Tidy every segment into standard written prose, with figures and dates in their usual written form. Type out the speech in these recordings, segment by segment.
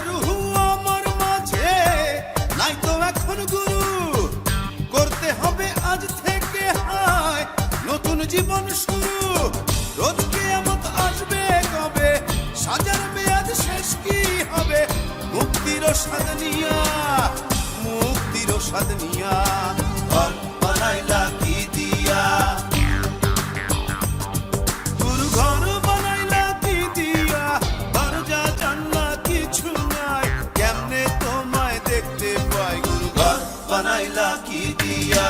রুহু আমার মাঝে নাই তো এখন গুরু, করতে হবে আজ থেকে হায় নতুন জীবন শুরু। রোজ কিয়ামত আসবে কবে, সাজার মেয়াদ শেষ কি হবে, মুক্তির স্বাদ নিয়া, মুক্তির স্বাদ নিয়া ঘর বানাইলা কি দিয়া, গুরু ঘর বানাইলা কি দিয়া, দরজা জানলা কিছু নাই, কেমনে তোমায় দেখতে পাই, গুরু ঘর বানাইলা কি দিয়া,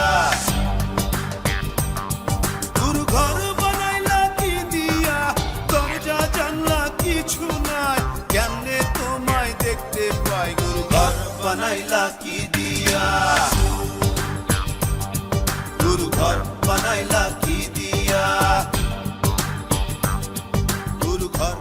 গুরু ঘর বানাইলা কি দিয়া, দরজা জানলা কিছু নাই, কেমনে তোমায় দেখতে পাই, গুরু ঘর বানাইলা কি দিয়া, গুরু ঘর বানাইলা কি দিয়া, গুরু ঘর